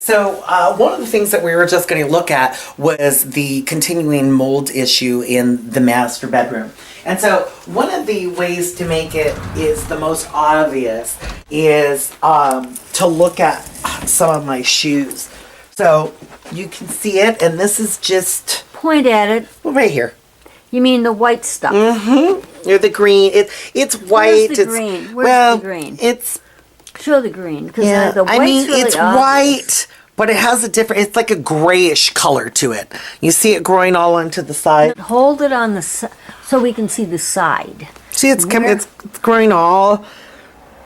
So one of the things that we were just going to look at was the continuing mold issue in the master bedroom. And so one of the ways to make it is the most obvious is to look at some of my shoes. So you can see it, and this is just... Point at it. Right here. You mean the white stuff? Mm-hmm. Or the green. It's white. Where's the green? Where's the green? It's... Show the green. Yeah, the white's really it's obvious. white, but it has a different, it's like a grayish color to it. You see it growing all onto the side. Hold it on the so we can see the side. See, it's growing all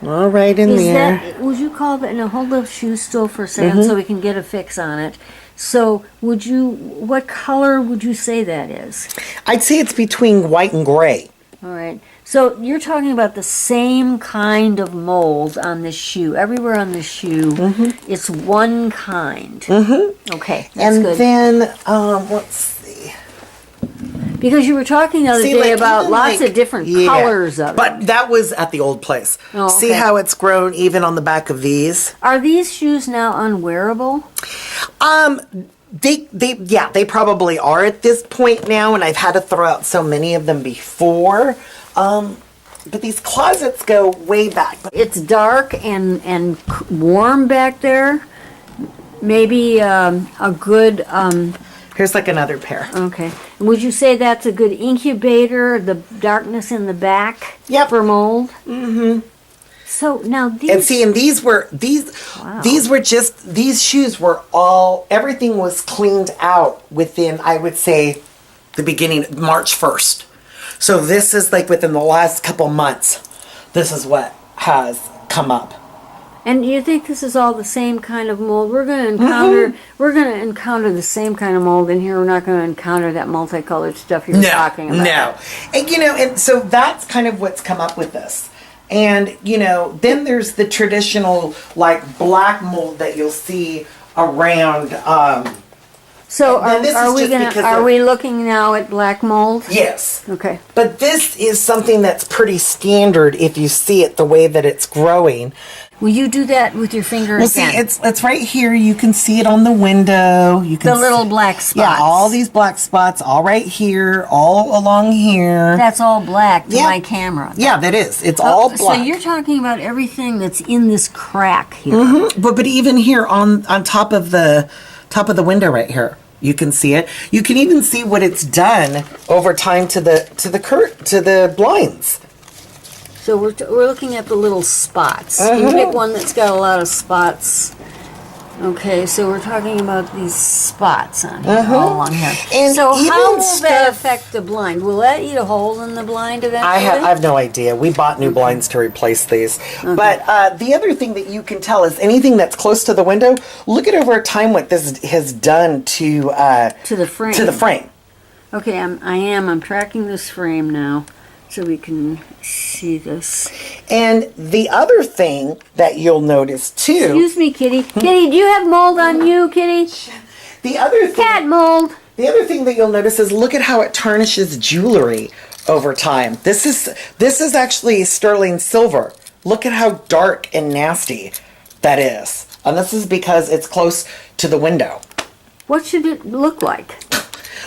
right in there. Would you call that, now hold the shoe still for a second so we can get a fix on it. So what color would you say that is? I'd say it's between white and gray. All right. So you're talking about the same kind of mold on this shoe. Everywhere on the shoe, it's one kind. Okay, that's good. And then, let's see. Because you were talking the other day about lots of different colors of it. But that was at the old place. Oh, okay. See how it's grown even on the back of these? Are these shoes now unwearable? They probably are at this point now, and I've had to throw out so many of them before. But these closets go way back. It's dark and warm back there. Maybe a good... Here's like another pair. Okay. Would you say that's a good incubator, the darkness in the back for mold? So now these... And see, and these shoes were all, everything was cleaned out within, I would say, the beginning, March 1st. So this is like within the last couple months, this is what has come up. And you think this is all the same kind of mold? We're going to encounter the same kind of mold in here. We're not going to encounter that multicolored stuff you're talking about. No. And and so that's kind of what's come up with this. And then there's the traditional like black mold that you'll see around So are we looking now at black mold? Yes. Okay. But this is something that's pretty standard if you see it the way that it's growing. Will you do that with your finger again? See, it's right here. You can see it on the window. You can the little black spots. Yeah, all these black spots, all right here, all along here. That's all black to my camera. Yeah, that is. It's all black. So you're talking about everything that's in this crack here. But even here on top of the window right here, you can see it. You can even see what it's done over time to the blinds. So we're looking at the little spots. You pick one that's got a lot of spots. Okay, so we're talking about these spots on here, all along here. And so how will that affect the blind? Will that eat a hole in the blind eventually? I have no idea. We bought new blinds to replace these. Okay. But the other thing that you can tell is anything that's close to the window, look at over time what this has done to the frame. To the frame. Okay, I'm tracking this frame now. So we can see this. And the other thing that you'll notice too... Excuse me, Kitty. Kitty, do you have mold on you, Kitty? The other thing... Cat mold. The other thing that you'll notice is look at how it tarnishes jewelry over time. This is actually sterling silver. Look at how dark and nasty that is. And this is because it's close to the window. What should it look like?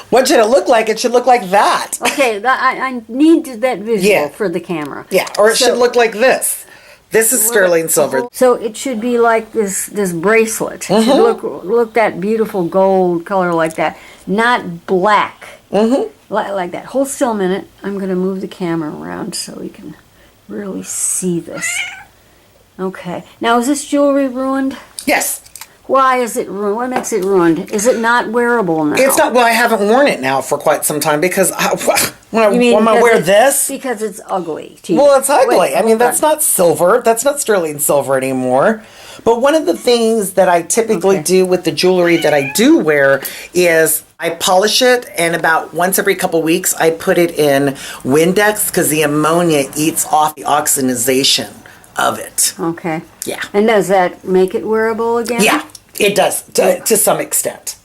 What should it look like? It should look like that. Okay, I need that visual for the camera. Yeah, or it should look like this. This is sterling silver. So it should be like this bracelet. It should look that beautiful gold color like that, not black. Like that. Hold still a minute. I'm going to move the camera around so we can really see this. Okay. Now, is this jewelry ruined? Yes. Why is it ruined? What makes it ruined? Is it not wearable now? It's not. Well, I haven't worn it now for quite some time because when I wear this, because it's ugly. Well, it's ugly. I mean, that's not silver. That's not sterling silver anymore. But one of the things that I typically do with the jewelry that I do wear is I polish it, and about once every couple weeks, I put it in Windex because the ammonia eats off the oxidization of it. Okay. Yeah. And does that make it wearable again? Yeah. It does, to some extent.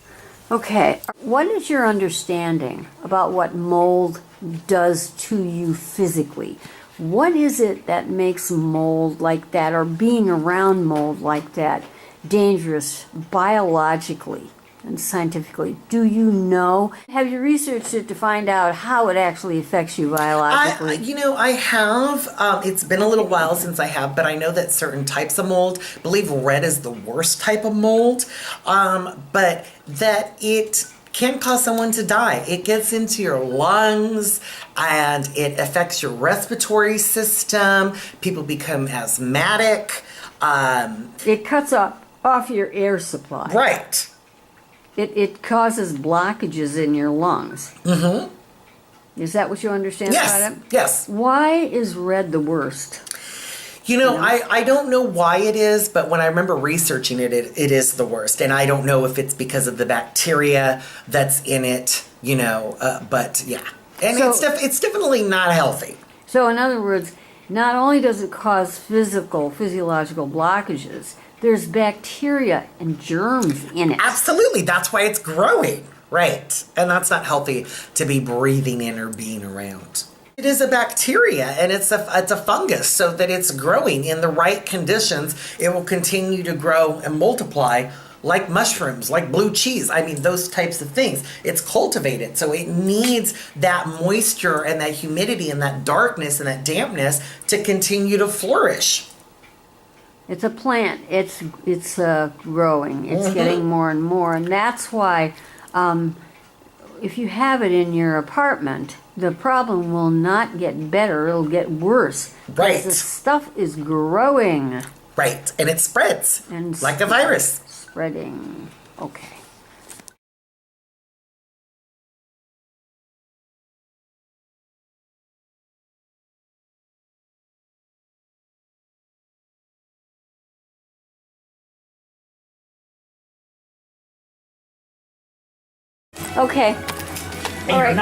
Okay. What is your understanding about what mold does to you physically? What is it that makes mold like that, or being around mold like that, dangerous biologically and scientifically? Do you know? Have you researched it to find out how it actually affects you biologically? I have. It's been a little while since I have, but I know that certain types of mold, I believe red is the worst type of mold, but that it can cause someone to die. It gets into your lungs and it affects your respiratory system. People become asthmatic. It cuts off your air supply. Right. It causes blockages in your lungs. Mm-hmm. Is that what you understand about it? Yes. Why is red the worst? I don't know why it is, but when I remember researching it is the worst. And I don't know if it's because of the bacteria that's in it, but yeah. And it's definitely not healthy. So in other words, not only does it cause physiological blockages, there's bacteria and germs in it. Absolutely. That's why it's growing. Right. And that's not healthy to be breathing in or being around. It is a bacteria and it's a fungus, so that it's growing in the right conditions. It will continue to grow and multiply like mushrooms, like blue cheese. I mean, those types of things. It's cultivated, so it needs that moisture and that humidity and that darkness and that dampness to continue to flourish. It's a plant. It's growing. It's getting more and more, and that's why if you have it in your apartment, the problem will not get better. It'll get worse. Right. The stuff is growing. Right, and it spreads And like a virus. Spreading. Okay. Okay. All right.